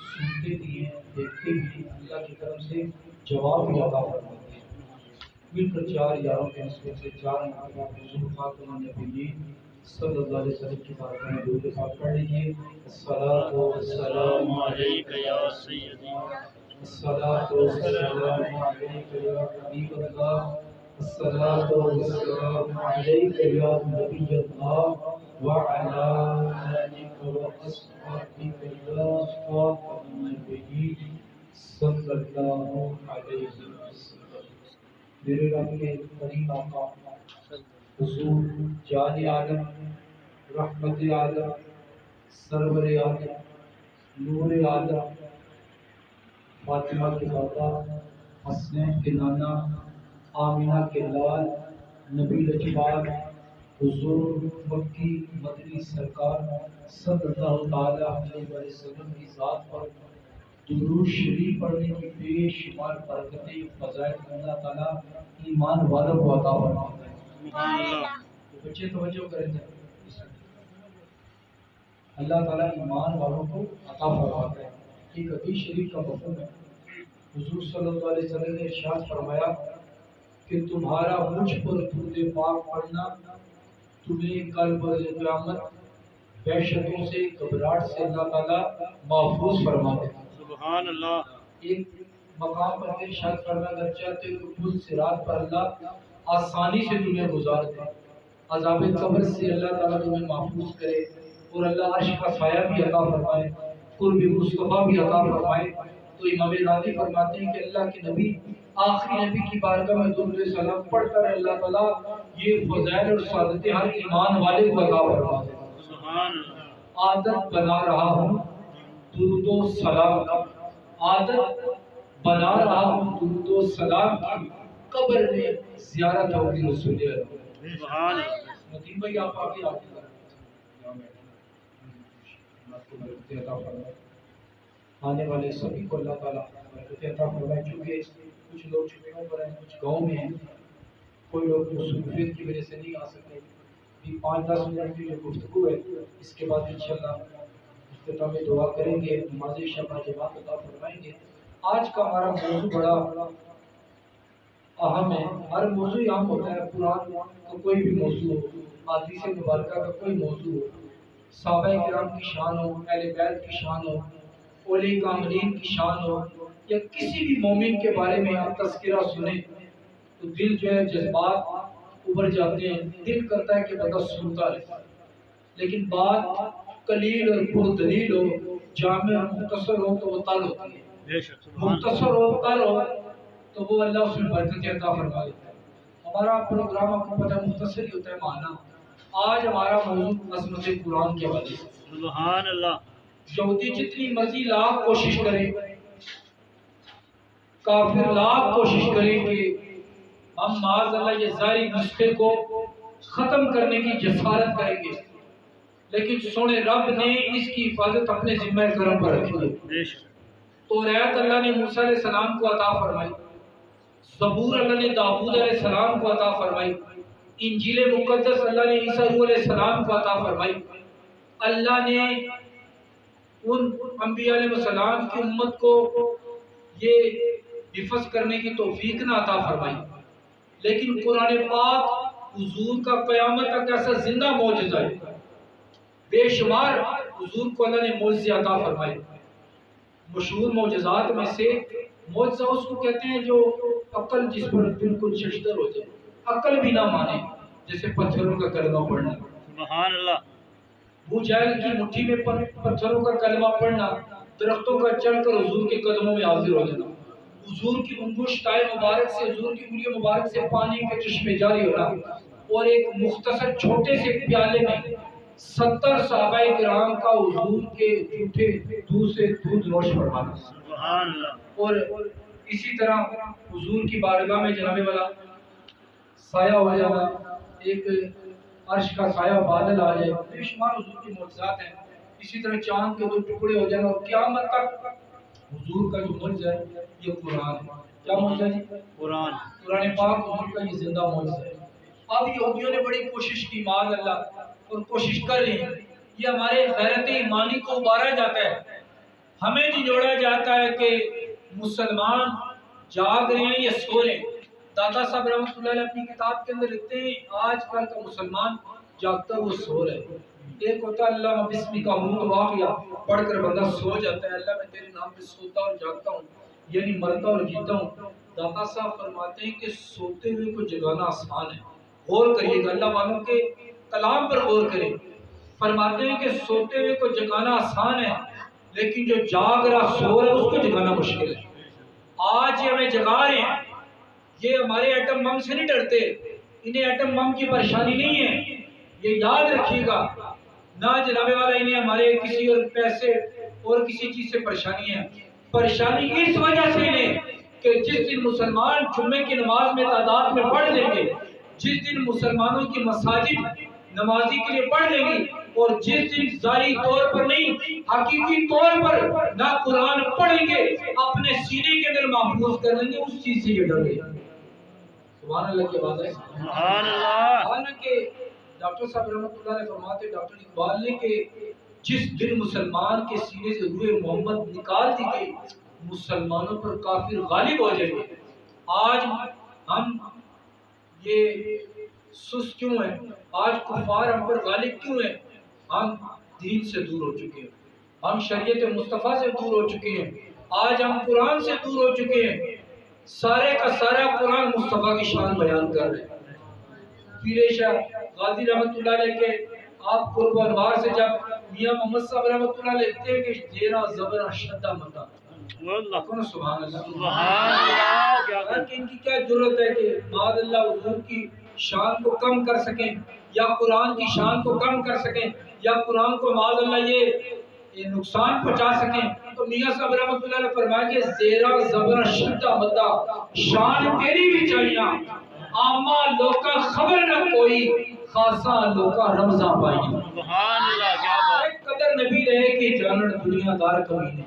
سنتے بھی ہیں، دیکھتے بھی ہیں، اللہ کی طرف سے جواب بھی عطا فرماتے ہیں۔ مل کر چار یاروں کے نسبت سے چار مرتبہ حضور خاتم النبیین صلی اللہ علیہ وسلم کی بارگاہ میں درود پاک پڑھ لیجیے۔ الصلاۃ والسلام علیک یا سیدی، الصلاۃ والسلام علیک یا حبیب اللہ، الصلاۃ والسلام علیک یا نبی اللہ وعلی آلک واصحابک یا خاتم النبیین صلی اللہ علیہ وسلم۔ میرے رب کے کریم آقا حضور جان عالم، رحمت عالم، سرور عالم، نور عالم، فاطمہ کے دادا، حسنین کے نانا، آمینہ کے لال، نبی لجپال، حضور مکی مدنی سرکار صلی اللہ تعالیٰ علیہ وسلم کی ذات پر درود شریف پڑھنے کی بے شمار برکتیں فضائل اللہ تعالیٰ ایمان والوں کو عطا فرماتا ہے۔ بچے توجہ کریں گے، اللہ تعالیٰ ایمان والوں کو عطا فرماتا ہے۔ ایک حدیث شریف کا مفہوم ہے، حضور صلی اللہ علیہ وسلم نے ارشاد فرمایا کہ تمہارا مجھ پر درود پاک پڑھنا تمہیں کل بروز قیامت وحشتوں سے، گھبراہٹ سے اللہ تعالیٰ محفوظ فرما دے۔ سبحان اللہ۔ ایک مقام پر ارشاد فرمایا اگر چاہتے ہو کہ پل صراط پر اللہ آسانی سے تمہیں گزار دے، عذاب قبر سے اللہ تعالیٰ تمہیں محفوظ کرے، اور اللہ عرش کا سایہ بھی عطا فرمائے، قرب مصطفیٰ بھی عطا فرمائے، تو امام راضی فرماتے ہیں کہ اللہ کے نبی آخری نبی کی بارگاہ میں درود سلام پڑھ کر اللہ تعالیٰ یہ فضائل اور سعادتیں ہر ایمان والے کو عطا فرما دے۔ سبحان اللہ۔ عادت بنا رہا ہوں درود و سلام کا، عادت بنا رہا ہوں درود و سلام کی، قبر میں زیارت ہوگی رسول اللہ۔ سبحان اللہ۔ ندیم بھائی آپ آگے آگے برکتیں عطا فرمائے، آنے والے سبھی کو اللہ تعالیٰ برکتیں عطا فرمائے۔ چونکہ کچھ لوگ چھٹیوں پر ہیں، کچھ گاؤں میں ہیں، کوئی لوگ مصروفیت کی وجہ سے نہیں آ سکتے، بھی 5-10 منٹ کی جو گفتگو ہے اس کے بعد انشاءاللہ اختتام دعا کریں گے، نماز شب جماعت عطا فرمائیں گے۔ آج کا ہمارا موضوع بڑا اہم ہے، ہر موضوع اہم ہوتا ہے، قرآن کا کوئی بھی موضوع ہو، حدیث مبارکہ کا کوئی موضوع ہو، صحابہ کرام کی شان ہو، اہل بیت کی شان ہو، اولیاء کاملین کی شان ہو، یا کسی بھی مومن کے بارے میں آپ تذکرہ سنیں تو دل جو ہے جذبات ابھر جاتے ہیں، دل کرتا ہے کہ بندہ سنتا رہے، لیکن بات قلیل اور پردلیل ہو، جامع مختصر ہو تو وہ تل ہوتی ہے، مختصر ہو تل ہو تو وہ اللہ اس میں برکتیں عطا فرما دیتا ہے۔ ہمارا پروگرام آپ کو پتہ ہے مختصر ہی ہوتا ہے مانا۔ آج ہمارا موضوع عظمت قرآن کے حوالے سے۔ سبحان اللہ۔ یہودی جتنی مرضی لاکھ کوشش کرے، کافر لاکھ کوشش کرے کہ ہم معاذ اللہ یہ ظاہری نسخے کو ختم کرنے کی جسارت کریں گے، لیکن سونے رب نے اس کی حفاظت اپنے ذمہ کرم پر رکھی ہے۔ توریت اللہ نے موسیٰ علیہ السلام کو عطا فرمائی، زبور اللہ نے داؤد علیہ السلام کو عطا فرمائی، انجیل مقدس اللہ نے عیسیٰ علیہ السلام کو عطا فرمائی۔ اللہ نے ان انبیاء علیہ السلام کی امت کو یہ حفظ کرنے کی توفیق نہ عطا فرمائی، لیکن قرآن پاک حضور کا قیامت تک ایسا زندہ معجزہ ہے، بے شمار حضور کو اللہ نے معجزے عطا فرمائے۔ مشہور معجزات میں سے معجزہ اس کو کہتے ہیں جو عقل جس پر بالکل ششدر ہو جائے، عقل بھی نہ مانے، جیسے پتھروں کا کلمہ پڑھنا۔ سبحان اللہ۔ ابو جہل کی مٹھی میں پتھروں کا کلمہ پڑھنا، درختوں کا چڑھ کر حضور کے قدموں میں حاضر ہو جانا، حضور کی انگشتائے مبارک سے، حضور کی انگلی مبارک سے پانی کے چشمے جاری ہونا، اور ایک مختصر چھوٹے سے پیالے میں 70 صحابہ کرام کا حضور کے جھوٹے دودھ سے دودھ نوش فرمانا۔ سبحان اللہ۔ اور اسی طرح حضور کی بارگاہ میں جناب والا سایہ ہو جانا، ایک عرش کا سایہ بادل آ جائے، بے شمار حضور کی معجزات ہیں۔ اسی طرح چاند کے 2 ٹکڑے ہو جانا، اور قیامت تک حضور کا جو معجزہ ہے یہ قرآن ہے۔ کیا معجزہ ہے جی؟ قرآن پاک حضور کا یہ زندہ معجزہ ہے۔ اب یہودیوں نے بڑی کوشش کی معاذ اللہ، اور کوشش کر رہے ہیں، یہ ہمارے غیرت ایمانی کو ابارا جاتا ہے ہمیں جھنجھوڑا جاتا ہے کہ مسلمان جاگ رہے ہیں یا سو رہے ہیں۔ داتا صاحب رحمۃ اللہ علیہ اپنی کتاب کے اندر لکھتے ہیں آج کل کا مسلمان جاگتا ہے وہ سو رہے ہیں۔ ایک ہوتا ہے اللہ بسم کا منہ واقعہ پڑھ کر بندہ سو جاتا ہے، اللہ میں تیرے نام پہ سوتا اور جاگتا ہوں، یعنی مرتا اور جیتا ہوں۔ داتا صاحب فرماتے ہیں کہ سوتے ہوئے کو جگانا آسان ہے۔ غور کریے گا، اللہ والوں کے کلام پر غور کریں۔ فرماتے ہیں کہ سوتے ہوئے کو جگانا آسان ہے، لیکن جو جاگ رہا سو رہا اس کو جگانا مشکل ہے۔ آج یہ ہمیں جگا رہے ہیں، یہ ہمارے ایٹم بم سے نہیں ڈرتے، انہیں ایٹم بم کی پریشانی نہیں ہے، یہ یاد رکھیے گا نہ جناب والا، انہیں ہمارے کسی اور پیسے اور کسی چیز سے پریشانی ہے۔ پریشانی اس وجہ سے ہے کہ جس دن مسلمان جمعے کی نماز میں تعداد میں پڑھ لیں گے، جس دن مسلمانوں کی مساجد نمازی کے لیے پڑھ لیں گی، اور جس دن ظاہری طور پر نہیں حقیقی طور پر نہ قرآن پڑھیں گے، اپنے سینے کے اندر محفوظ کر لیں گے، اس چیز سے یہ ڈر گئے۔ سبحان اللہ کی بات ہے۔ سبحان اللہ۔ حالانکہ ڈاکٹر صاحب رحمۃ اللہ علیہ فرماتے ڈاکٹر اقبال نے کہ جس دن مسلمان کے سینے سے روح محمد نکال دی گئی، مسلمانوں پر کافر غالب ہو جائیں گے۔ آج ہم یہ سست کیوں ہیں؟ آج کفار ہم پر غالب کیوں ہیں؟ ہم دین سے دور ہو چکے ہیں، ہم شریعت مصطفیٰ سے دور ہو چکے ہیں، آج ہم قرآن سے دور ہو چکے ہیں۔ سارے کا سارا قرآن مصطفیٰ کی شان بیان کر رہے ہیں۔ پیر شاہ غازی رحمۃ اللہ علیہ کے آپ قرب و انوار سے جب میاں محمد صاحب رحمۃ اللہ علیہ لکھتے ہیں کہ زیرا زبر شدہ متا، سبحان اللہ، سبحان اللہ۔ کیا کہ ان کی کیا ضرورت ہے کہ بعد اللہ حضور کی شان کو کم کر سکیں یا قرآن کی شان کو کم کر سکیں یا قرآن کو معاذ اللہ یہ نقصان پہنچا سکیں۔ تو میاں صاحب رحمۃ اللہ علیہ فرمایا کہ زیرا زبر شدہ متا، شان تیری بھی چاہیے، آما لوکا خبر نہ کوئی، خاصا لوکا رمضان پائی۔ سبحان اللہ۔ کیا بات۔ قدر نبی رہے کہ جانن دنیا دار کمینے۔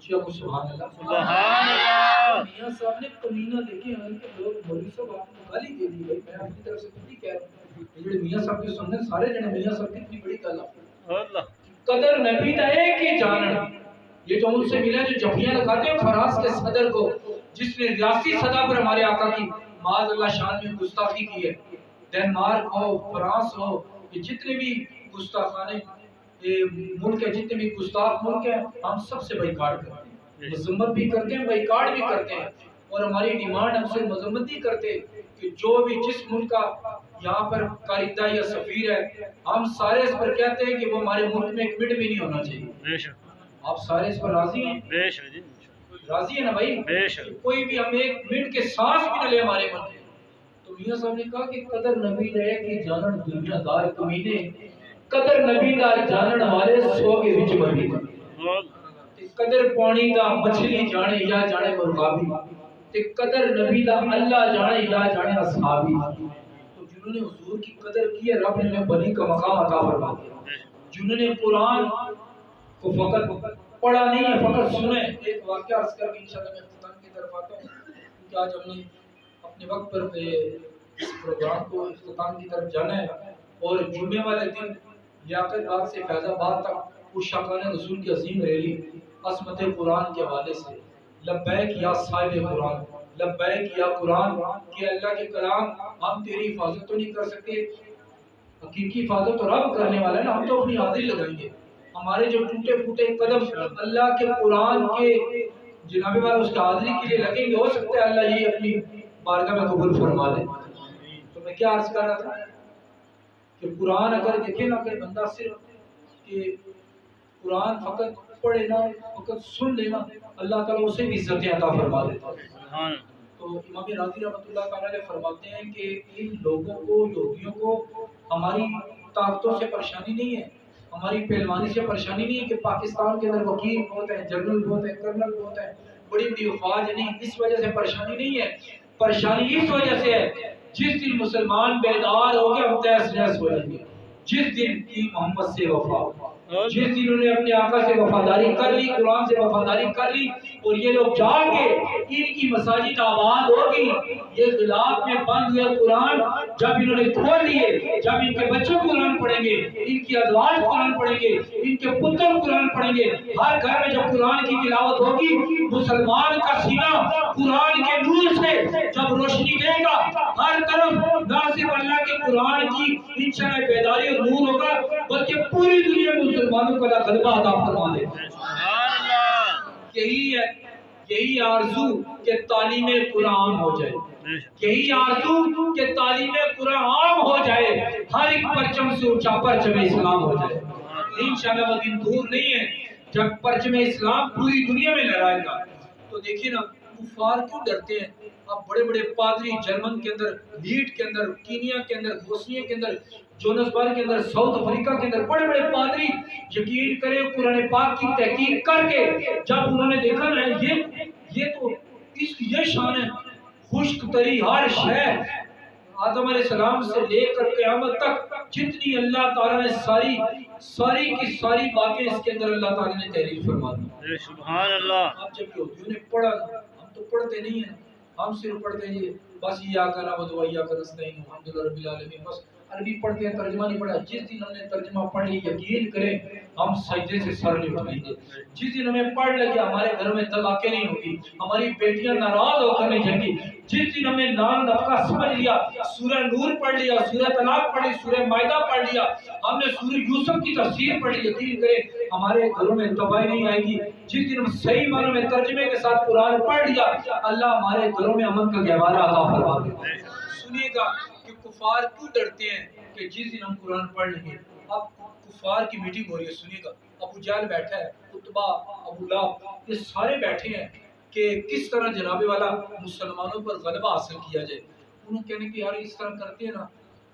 سبحان اللہ۔ سبحان اللہ۔ میاں صاحب نے کمینہ دیکھے ہیں کہ لوگ مولوی صاحب آپ کو گالی دے دی، بھائی میں اپنی طرف سے کچھ نہیں کہہ رہا ہوں، یہ میاں صاحب کے سننے سارے جنے میاں صاحب کی اتنی بڑی گل ہے۔ اللہ۔ قدر نبی دا ہے کہ جانن، یہ جو ان سے ملا جو جھپیاں لگاتے ہیں فراز کے صدر کو، جس نے ریاستی سطح پر ہمارے آقا کی معاذ اللہ شان میں گستاخی کی ہے، ڈنمارک ہو، فرانس ہو، یہ جتنے بھی گستاخانے ملک ہے، جتنے بھی گستاخ ملک ہیں، ہم سب سے بائیکاٹ کرتے ہیں، مذمت بھی کرتے ہیں، بائیکاٹ بھی کرتے ہیں، اور ہماری ڈیمانڈ ہم سے مذمت نہیں کرتے کہ جو بھی جس ملک کا یہاں پر کاریدہ یا سفیر ہے، ہم سارے اس پر کہتے ہیں کہ وہ ہمارے ملک میں ایک منٹ بھی نہیں ہونا چاہیے۔ بے شک۔ آپ سارے اس پر راضی ہیں؟ بے شک جی۔ راضی ہے نا بھائی؟ بے شک۔ کوئی بھی ہم ایک منٹ کے سانس بھی نہ لے ہمارے من میں۔ تو میاں صاحب نے کہا کہ قدر نبی رہے کہ جانن دنیا دار کمینے، قدر نبی دا جانن والے سو کے وچ مری، قدر پانی دا مچھلی جانے یا جانے مرغابی، تے قدر نبی دا اللہ جانے یا جانے اصحابی۔ تو جنہوں نے حضور کی قدر کی ہے، رب نے انہیں بلی کا مقام عطا فرما دیا۔ جنہوں نے قرآن کو فقط پڑھا نہیں ہے، فقط سنے۔ ایک واقعہ عرض کر کے انشاءاللہ میں اختتام کی طرف آتا ہوں، کیونکہ آج ہم نے اپنے وقت پر اس پروگرام کو اختتام کی طرف جانا ہے، اور جمعے والے دن لیاقت باغ سے فیض آباد تک اس شاقان رسول کی عظیم ریلی عصمت قرآن کے حوالے سے، لبیک یا صاحب قرآن، لبیک یا قرآن، کہ اللہ کے کلام ہم تیری حفاظت تو نہیں کر سکتے، حقیقی حفاظت تو رب کرنے والا ہے نا، ہم تو اپنی حاضری لگائیں گے۔ ہمارے جو ٹوٹے پھوٹے قدم اللہ کے قرآن کے جناب والا اس کی حاضری کے لیے لگیں گے، ہو سکتا ہے اللہ یہ اپنی بارگاہ میں قبول فرما دے۔ تو میں کیا عرض کر رہا تھا کہ قرآن اگر دیکھے نا کہ بندہ صرف کہ قرآن فقط پڑھے نا، فقط سن لینا، اللہ تعالیٰ اسے بھی عزتیں عطا فرما دیتا ہے۔ تو امام راضی رحمۃ اللہ تعالیٰ علیہ فرماتے ہیں کہ ان لوگوں کو، یہودیوں کو ہماری طاقتوں سے پریشانی نہیں ہے، ہماری پہلوانی سے پریشانی نہیں ہے کہ پاکستان کے اندر وکیل بہت ہیں، جنرل بہت ہیں، کرنل بہت ہیں، بڑی بڑی افواج نہیں، اس وجہ سے پریشانی نہیں ہے۔ پریشانی اس وجہ سے ہے جس دن مسلمان بیدار ہو کے ہم تہس نہس ہو جائیں گے، جس دن کی محمد سے وفا، جس دن انہوں نے اپنے آقا سے وفاداری کر لی، قرآن سے وفاداری کر لی، اور یہ لوگ جا کے ان کی مساجد آباد ہوگی، یہ غلاف میں بند ہوئے قرآن جب انہوں نے کھول لیے، جب ان کے بچوں قرآن پڑھیں گے، ان کی ازواج قرآن پڑھیں گے، ان کے پتر قرآن پڑھیں گے، ہر گھر میں جب قرآن کی تلاوت ہوگی، مسلمان کا سینہ قرآن کے نور سے جب روشنی دے گا، ہر طرف نہ صرف اللہ کے قرآن کی انشاءاللہ بیداری اور نور ہوگا، بلکہ پوری دنیا میں مسلمانوں کو اللہ غلبہ عطا فرما دے۔ سبحان اللہ۔ یہی ہے، یہی آرزو کہ تعلیم قرآن ہو جائے، یہی آرزو کہ تعلیم قرآن عام ہو جائے، ہر ایک پرچم سے اونچا پرچم اسلام ہو جائے۔ انشاءاللہ وہ دن دور نہیں ہے جب پرچم اسلام پوری دنیا میں لہرائے گا۔ تو دیکھیے نا، کفار کیوں ڈرتے ہیں؟ اب بڑے بڑے پادری جرمن کے اندر، لیڈ کے اندر، کینیا کے اندر، بوسنیا کے اندر، جونسبرگ کے اندر، ساؤتھ افریقہ کے اندر بڑے بڑے پادری یقین کریں قرآن پاک کی تحقیق کر کے جب انہوں نے دیکھا نا یہ تو اس کی یہ شان ہے، خشک تری ہر شے، آدم علیہ السلام سے لے کر قیامت تک جتنی اللہ تعالیٰ نے ساری کی ساری باتیں اس کے اندر اللہ تعالیٰ نے تحریر فرما دی۔ سبحان اللہ۔ اب جب یہودیوں نے پڑھا، ہم تو پڑھتے نہیں ہیں، ہم صرف پڑھتے ہیں یہ بس یا کا نعبد و یا کا نستعین الحمدللہ رب العالمین، بس عربی پڑھتے ہیں، ترجمہ نہیں پڑھا۔ جس دن ہم نے ترجمہ پڑھ لی، یقین کریں ہم سجدے سے سر نہیں اٹھائیں گے۔ جس دن ہمیں پڑھ لگے ہمارے گھر میں طلاقیں نہیں ہوگی، ہماری بیٹیاں ناراض ہو کر نہیں جائیں گی۔ جس دن ہم نے نام نفقہ سمجھ لیا، سورہ نور پڑھ لیا، سورہ طلاق پڑھ لی، سورہ مائدہ پڑھ لیا، ہم نے سورہ یوسف کی تفسیر پڑھ لی، یقین کریں ہمارے گھروں میں تباہی نہیں آئے گی۔ جس دن ہم صحیح معنوں میں ترجمے کے ساتھ قرآن پڑھ لیا، اللہ ہمارے گھروں میں امن کا گہوارہ عطا فرما دے۔ سنیے گا کہ کفار کیوں ڈرتے ہیں کہ جس دن ہم قرآن پڑھ لیں گے۔ اب کفار کی میٹنگ ہو رہی ہے، سنیے گا، ابو جہل بیٹھا ہے، عتبہ، ابو لہب، یہ سارے بیٹھے ہیں کہ کس طرح جناب والا مسلمانوں پر غلبہ حاصل کیا جائے۔ انہوں کہنے کہ یار اس طرح کرتے ہیں نا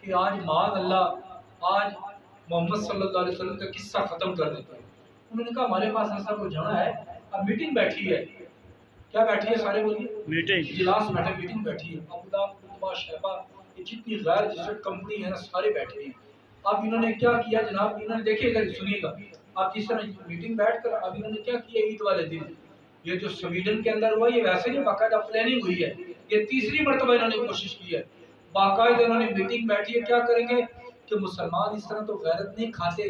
کہ آج معاذ اللہ آج محمد صلی اللہ علیہ وسلم کا قصہ ختم کر دیتا ہے۔ انہوں نے کہا ہمارے پاس ایسا کوئی جانا ہے، اب میٹنگ بیٹھی ہے، کیا بیٹھی ہے سارے بولیے؟ میٹنگ، اجلاس بیٹھا، میٹنگ بیٹھی ہے، ابو لہب، عتبہ، شیبہ، یہ جتنی غیر رجسٹرڈ کمپنی ہے نا سارے بیٹھے ہیں۔ اب انہوں نے کیا کیا جناب، انہوں نے دیکھیے گا، سنیے گا، اب جس طرح میٹنگ بیٹھ کر اب انہوں نے کیا کیا عید والے دن، یہ جو سویڈن کے اندر ہوا یہ ویسے نہیں، باقاعدہ پلاننگ ہوئی ہے، یہ تیسری مرتبہ انہوں نے کوشش کی ہے، باقاعدہ انہوں نے میٹنگ بیٹھی ہے، کیا کریں گے کہ مسلمان اس طرح تو غیرت نہیں کھاتے،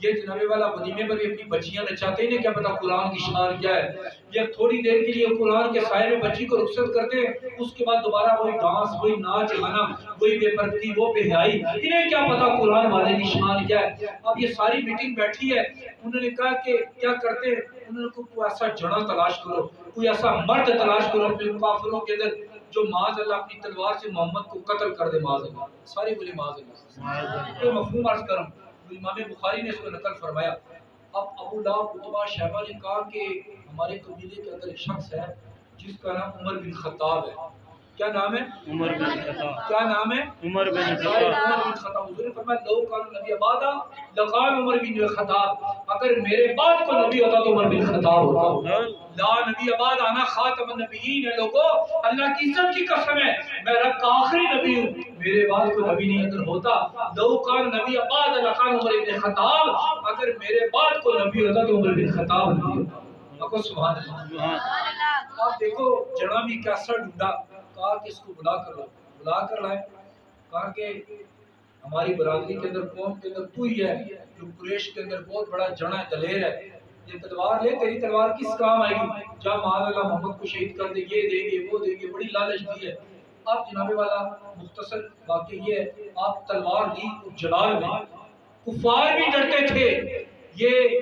یہ جناب والا ولیمے پر بھی اپنی بچیاں نچاتے ہیں، کیا پتا قرآن کی شان کیا ہے، یہ تھوڑی دیر کے لیے قرآن کے سائے میں بچی کو رخصت کرتے ہیں، اس کے بعد دوبارہ وہی ڈانس، وہی ناچ گانا، وہی بے پردگی، وہ بے حیائی، انہیں کیا پتا قرآن والے کی شان کیا ہے۔ اب یہ ساری میٹنگ بیٹھی ہے، انہوں نے کہا کہ کیا کرتے ہیں، انہوں نے کوئی ایسا جڑا تلاش کرو، کوئی ایسا مرد تلاش کرو اپنے کافروں کے اندر جو معاذ اللہ اپنی تلوار سے محمد کو قتل کر دے، معاذ اللہ، سارے بولے معاذ اللہ۔ یہ مفہوم عرض کرم، امام بخاری نے اس کو نقل فرمایا۔ اب ابو لہب، عتبہ، شیبہ نے کہا کہ ہمارے قبیلے کے اندر ایک شخص ہے جس کا نام عمر بن خطاب ہے۔ کیا نام ہے؟ عمر بن خطاب۔ کیا نام ہے؟ عمر بن خطاب۔ عمر بن خطاب، حضور نے فرمایا لو کان نبی بعدا لقال عمر بن خطاب، اگر میرے بعد کو نبی ہوتا تو عمر بن خطاب ہوتا۔ لا نبی بعد، انا خاتم النبیین ہے لوگوں، اللہ کی عزت کی قسم ہے میں رب کا آخری نبی ہوں، میرے بعد کو نبی نہیں اگر ہوتا، لو کان نبی بعد لقال عمر بن خطاب، اگر میرے بعد کو نبی ہوتا تو عمر بن خطاب نبی ہوتا۔ آپ سبحان اللہ۔ آپ دیکھو جڑا بھی کیسا ڈھونڈا، کہا کہ اس کو بلا کر لائے، کہا کہ ہماری برادری کے اندر، قوم کے اندر تو ہی ہے جو قریش کے اندر بہت بڑا جڑا ہے، دلیر ہے، یہ تلوار لے، تیری تلوار کس کام آئے گی، جا معاذ اللہ محمد کو شہید کر دے، یہ دیں گے وہ دیں گے، بڑی لالچ دی ہے۔ اب جناب والا مختصر واقعہ یہ ہے، آپ تلوار لی جلال میں، کفار بھی ڈرتے تھے، یہ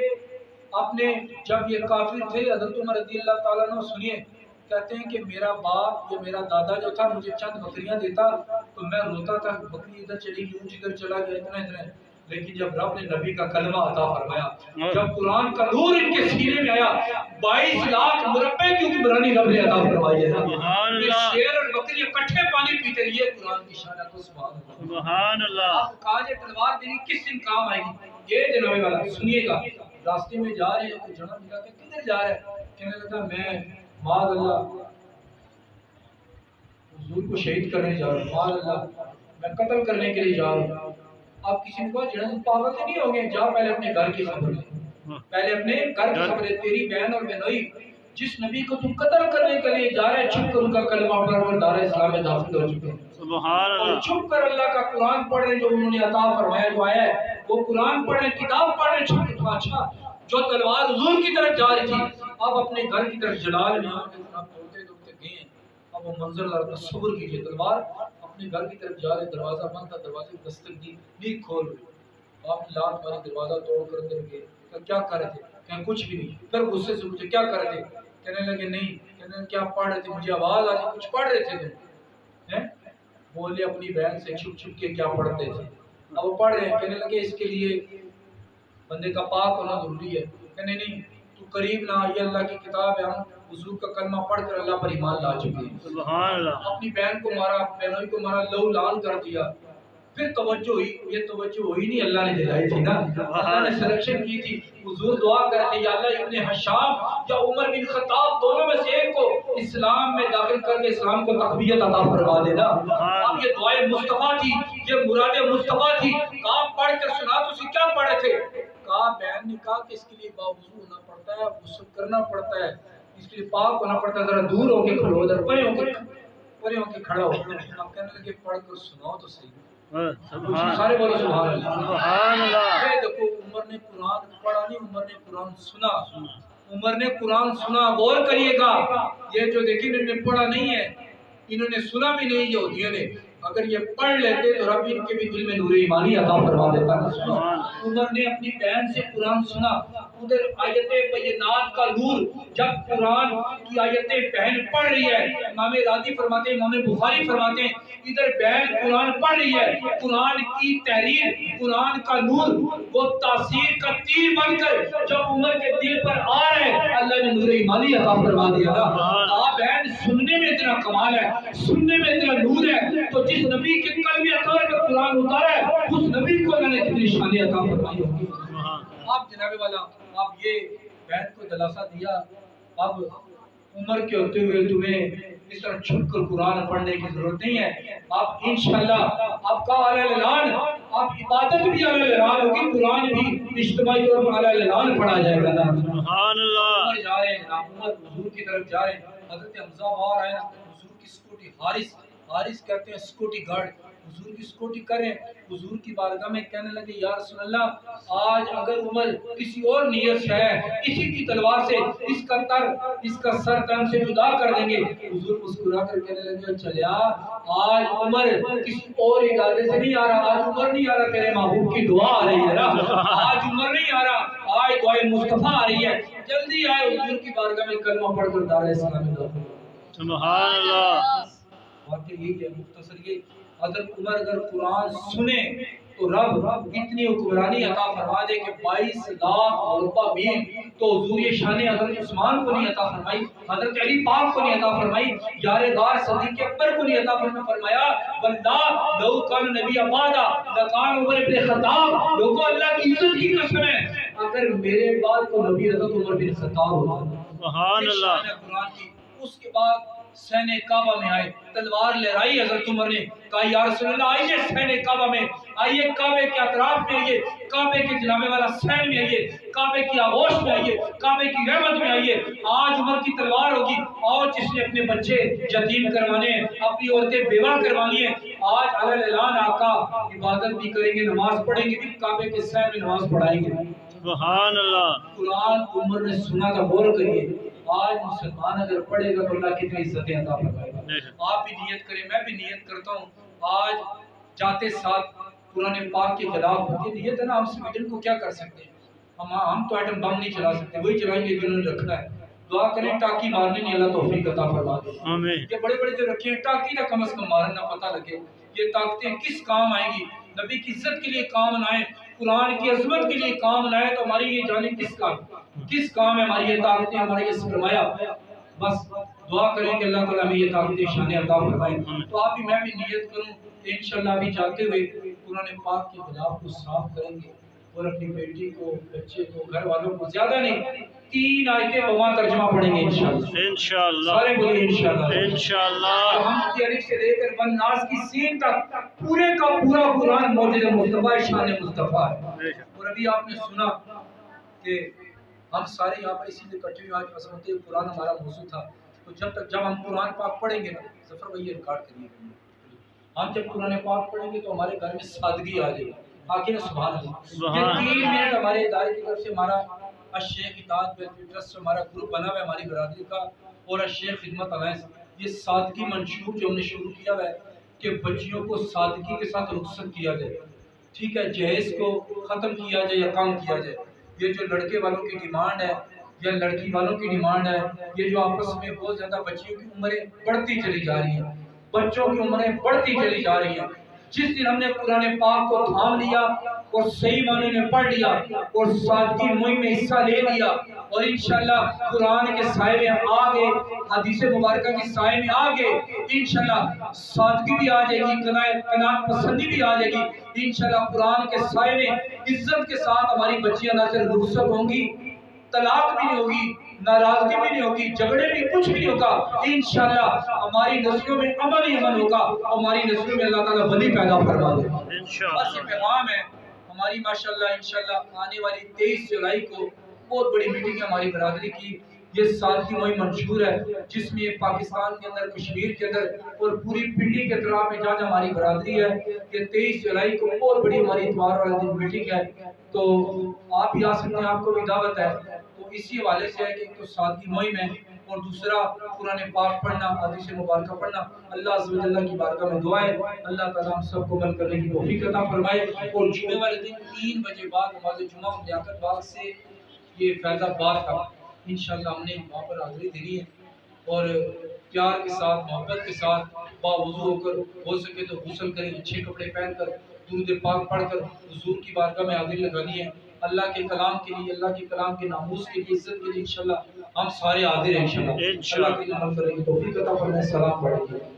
اپنے جب یہ کافر تھے، حضرت عمر رضی اللہ تعالیٰ عنہ سنیے، کہتے ہیں کہ میرا باپ یا میرا دادا جو تھا مجھے چند بکریاں دیتا تو میں روتا تھا، بکری ادھر چلی گئی، اونچ ادھر چلا گیا، اتنا، لیکن جب رب نے نبی کا کلمہ عطا فرمایا، جب قرآن کا نور ان کے سینے میں آیا، 22 لاکھ مربع کی حکمرانی رب نے عطا فرمائی ہے۔ یہ شیر اور بکری اکٹھے پانی پیتے رہے، قرآن کی شان ہے، تو سبحان اللہ۔ اب کہا یہ تلوار تیری کس دن کام آئے گی، یہ جناب والا سنیے گا، راستے میں جا رہے ہیں تو جناب ملا کہ کدھر جا رہے ہیں، کہنے لگا میں معاذ اللہ حضور کو شہید کرنے جا رہا ہوں، معاذ اللہ میں قتل کرنے کے لیے جا رہا ہوں۔ آپ کسی نے کہا جناب پاگل تو نہیں ہو گئے، جا پہلے اپنے گھر کی خبر لے۔ پہلے اپنے گھر کی خبریں، تیری بہن اور بہنوئی جس نبی کو تو قتل کرنے کے لیے جا رہے، چھپ کر ان کا کلمہ پڑھ کر دار اسلام میں داخل ہو چکے ہیں، سبحان اور اللہ چھپ کر اللہ کا قرآن پڑھ رہے، جو انہوں نے عطا فرمایا جو آیا ہے وہ قرآن پڑھ رہے، کتاب پڑھ رہے چھپ کر۔ اچھا، جو تلوار حضور کی طرف جا رہی تھی اب اپنے گھر کی طرف جلال میں آ کے دوڑتے دوڑتے گئے ہیں۔ اب وہ منظر ذرا تصور کیجئے، تلوار اپنے گھر کی طرف جا رہے، دروازہ بند تھا، دروازے کی دستک دی، نہیں کھول رہے، آپ نے لات ماری، دروازہ توڑ کر اندر گئے، کیا کر رہے تھے؟ کہیں کچھ بھی نہیں۔ پھر غصے سے پوچھے کیا کر رہے تھے؟ کہنے لگے نہیں، کہنے لگے کیا پڑھ رہے تھے؟ مجھے آواز آ رہی، کچھ پڑھ رہے تھے تم؟ ہیں؟ بولے اپنی بہن سے چھپ چھپ کے کیا پڑھتے تھے؟ اب وہ پڑھ رہے ہیں، کہنے لگے اس کے لیے بندے کا پاک ہونا ضروری ہے۔ کہنے نہیں، تو قریب نہ، یہ اللہ کی کتاب ہے، ہم حضور کا کلمہ پڑھ کر اللہ پر ایمان لا چکے ہیں۔ سبحان اللہ اپنی بہن کو مارا، بہنوئی کو مارا، لہو لعان کر دیا۔ پھر توجہ ہوئی، یہ توجہ ہوئی نہیں، اللہ نے دلائی تھی نا، اللہ نے سلیکشن کی تھی۔ حضور دعا کرتے یا اللہ ابن حشام یا عمر بن خطاب دونوں میں سے ایک کو اسلام میں داخل کر کے اسلام کو تقویت عطا فرما دینا۔ اب یہ دعائے مصطفیٰ تھی، یہ مراد مصطفیٰ تھی۔ کہا پڑھ کر سنا، تو اسی کیا پڑھے تھے؟ کہا بہن نے کہا کہ اس کے لیے باوضو ہونا پڑتا ہے، غسل کرنا پڑتا ہے، اس کے لیے پاک ہونا پڑتا ہے، ذرا دور ہو کے کھڑو، ادھر پرے ہو کے کھڑا ہو۔ اب کہنے لگے پڑھ کر سناؤ تو صحیح۔ سارے بولو سبحان اللہ۔ سبحان اللہ یہ دیکھو، عمر نے قرآن پڑھا نہیں، عمر نے قرآن سنا۔ عمر نے قرآن سنا، غور کریے گا، یہ جو دیکھیں انہوں نے پڑھا نہیں ہے، انہوں نے سنا بھی نہیں یہودیوں نے، اگر یہ پڑھ لیتے تو رب ان کے بھی دل میں نور ایمانی عطا فرما دیتا نا۔ عمر نے اپنی بہن سے قرآن سنا، ادھر آیت بینات کا نور، جب قرآن کی آیتیں بہن پڑھ رہی ہے، امام راضی فرماتے ہیں، امام بخاری فرماتے ہیں، ادھر بہن قرآن پڑھ رہی ہے، قرآن کی تحریر، قرآن کا نور وہ تاثیر کا تیر بن کر جب عمر کے دل پر آ رہے، اللہ نے نور ایمانی عطا فرما دیا نا۔ بہن سننے میں اتنا کمال ہے، سننے میں اتنا نور ہے، تو جس نبی کے قلب اطہر میں قرآن اتارا ہے اس نبی کو اللہ نے کتنی شان عطا فرمائی ہوگی۔ آپ جناب والا، آپ یہ بہن کو دلاسا دیا، اب عمر کے ہوتے ہوئے تمہیں اس طرح چھپ کر قرآن پڑھنے کی ضرورت نہیں ہے۔ آپ انشاءاللہ آپ کا علی الاعلان، آپ عبادت بھی علی الاعلان ہوگی، قرآن بھی اجتماعی طور پر علی الاعلان پڑھا جائے گا نا۔ سبحان اللہ عمر جا رہے ہیں جناب، عمر حضور کی طرف جا رہے ہیں، حضرت حمزہ باہر آئے نا، حضور کی سکوٹی، حارث کہتے ہیں سکوٹی گارڈ، حضور کی سکوٹی کریں، حضور کی بارگاہ میں کہنے لگے یا رسول اللہ، آج اگر عمر کسی اور نیت سے ہے، اسی کی تلوار سے اس کا سر تن سے جدا کر دیں گے۔ حضور مسکرا کر کہنے لگے چلیا، آج عمر کسی اور ارادے سے نہیں آ رہا، آج عمر نہیں آ رہا، تیرے محبوب کی دعا آ رہی ہے نا، آج عمر نہیں آ رہا، آج دعائے مصطفیٰ آ رہی ہے، جلدی آئے حضور کی بارگاہ میں کلمہ پڑھ کر دار اسلام میں داخل۔ سبحان اللہ واقعی یہی ہے، مختصر یہ، حضرت عمر اگر قرآن سنے تو رب اتنی حکمرانی عطا فرما دے کہ 22 لاکھ مربع میل تو حضور یہ شان حضرت عثمان کو نہیں عطا فرمائی، حضرت علی پاک کو نہیں عطا فرمائی، یار غار صدیق اکبر کو نہیں عطا فرمایا، واللہ لو کان نبی آبادا لکان عمر بن خطاب، لوگوں اللہ کی عزت کی قسم ہے، اگر میرے بعد کو نبی حضرت عمر بن خطاب ہوتا۔ سبحان اللہ قرآن کی اس کے بعد سین کعبہ میں آئے، تلوار لہرائی حضرت عمر نے، کہا یا رسول اللہ آئیے سین کعبہ میں، آئیے کعبے کے اطراف میں آئیے، کعبے کے جناب والا سین میں آئیے، کعبے کی آغوش میں آئیے، کعبے کی رحمت میں آئیے، آج عمر کی تلوار ہوگی، اور جس نے اپنے بچے یتیم کروانے ہیں، اپنی عورتیں بیوہ کروانی ہیں، آج علی الاعلان آقا عبادت بھی کریں گے، نماز پڑھیں گے، بھی کعبے کے سین میں نماز پڑھائیں گے۔ سبحان اللہ قرآن عمر نے سنا تھا، غور کریے، آج مسلمان اگر پڑھے گا تو اللہ کتنی عزتیں عطا فرمائے گا۔ آپ بھی نیت کریں، میں بھی نیت کرتا ہوں، آج جاتے ساتھ قرآن پاک کے خلاف ہوتی نیت ہے نا، ہم سویڈن کو کیا کر سکتے ہیں، ہم تو ایٹم بم نہیں چلا سکتے، وہی چلائیں گے جنہوں نے رکھا ہے، دعا کریں ٹاکی مارنے نہیں اللہ توفیق عطا فرما دے۔ آمین یہ بڑے بڑے جو رکھے ہیں ٹاکی نہ کم از کم مارنا پتہ لگے، یہ طاقتیں کس کام آئیں گی، نبی کی عزت کے لیے کام نہ قرآن کی عظمت کے لیے کام نہ تو ہماری یہ جانے کس کام ہے، ہماری یہ طاقتیں، ہمارا یہ سرمایہ، بس دعا کریں کہ اللہ تعالیٰ ہمیں یہ طاقتیں شان عطا فرمائے۔ تو آپ بھی میں بھی نیت کروں کہ انشاءاللہ بھی جاتے ہوئے قرآن پاک کے خلاف کو صاف کریں گے، اور اپنی بیٹی کو، بچے کو، گھر والوں کو، زیادہ نہیں 3 آیتیں بما ترجمہ پڑھیں گے انشاءاللہ، انشاءاللہ سارے بولیے انشاءاللہ۔ انشاءاللہ ہم کی الف سے لے کر والناس کی سین تک پورے کا پورا قرآن موجود مصطفیٰ شان مصطفیٰ ہے۔ اور ابھی آپ نے سنا کہ ہم سارے یہاں پر اسی لیے اکٹھے ہوئے آج عظمت قرآن ہمارا موضوع تھا. تو جب ہم قرآن پاک پڑھیں گے نا ظفر بھائی یہ ریکارڈ کریے گا. ہم جب قرآن پاک پڑھیں گے تو ہمارے گھر میں سادگی آ جائے گی. آگے سبحان اللہ. یہ 3 منٹ ہمارے ادارے کی طرف سے ہمارا الشیخ اطاعت ویلفیئر ٹرسٹ سے ہمارا گروپ بنا ہوا ہے ہماری برادری کا اور الشیخ خدمت الائنس. یہ سادگی منشور جو ہم نے شروع کیا ہوا ہے کہ بچیوں کو سادگی کے ساتھ رخصت کیا جائے. ٹھیک ہے, جہیز کو ختم کیا جائے یا کم کیا جائے. یہ جو لڑکے والوں کی ڈیمانڈ ہے یا لڑکی والوں کی ڈیمانڈ ہے, یہ جو آپس میں بہت زیادہ بچیوں کی عمریں بڑھتی چلی جا رہی ہیں, بچوں کی عمریں بڑھتی چلی جا رہی ہیں. جس دن ہم نے قرآن پاک کو تھام لیا اور صحیح معنی میں پڑھ لیا اور سادگی مہم میں حصہ لے لیا اور انشاءاللہ قرآن کے سائے میں آگے حدیث مبارکہ کی سائے میں آگے انشاءاللہ سادگی بھی آ جائے گی, قناعت پسندی بھی آ جائے گی. انشاءاللہ قرآن کے سائے میں عزت کے ساتھ ہماری بچیاں نہ صرف رخصت ہوں گی, طلاق بھی نہیں ہوگی, ناراضگی بھی نہیں ہوگی, جھگڑے بھی کچھ بھی ہوگا. انشاءاللہ ہماری نسلوں میں امن ہی امن ہوگا, ہماری نسلوں میں اللہ تعالیٰ ولی پیدا فرما دے. بس یہ پیغام ہے ہماری ماشاءاللہ. انشاءاللہ آنے والی 23 جولائی کو بہت بڑی میٹنگ ہے ہماری برادری کی. یہ سادگی مہم منشور ہے جس میں پاکستان کے اندر, کشمیر کے اندر اور پوری پنڈی کے اطراف میں جہاں ہماری برادری ہے. یہ 23 جولائی کو بہت بڑی ہماری اتوار والا دن میٹنگ ہے. تو آپ بھی آ سکتے ہیں, آپ کو بھی دعوت ہے. تو اسی حوالے سے ہے کہ ایک تو سادگی مہم ہے اور دوسرا قرآن پاک پڑھنا, حدیث مبارکہ پڑھنا. اللہ عز و جل کی بارگاہ میں دعا ہے اللہ تعالیٰ ہم سب کو عمل کرنے کی توفیق عطا فرمائے. اور جمعے والے دن 3 بجے بعد نماز جمعہ لیاقت باغ سے یہ فیض آباد کا انشاءاللہ ہم نے وہاں پر حاضری دینی ہے اور پیار کے ساتھ محبت کے ساتھ باوضو ہو کر ہو سکے تو غسل کریں, اچھے کپڑے پہن کر درود پاک پڑھ کر حضور کی بارگاہ میں حاضری لگانی ہے. اللہ کے کلام کے لیے, اللہ کے کلام کے ناموس کے لیے, عزت کے لیے انشاءاللہ ہم سارے حاضر ہیں. انشاءاللہ اللہ کے عمل کرنے کی توفیق عطا فرمائے. السلام علیکم.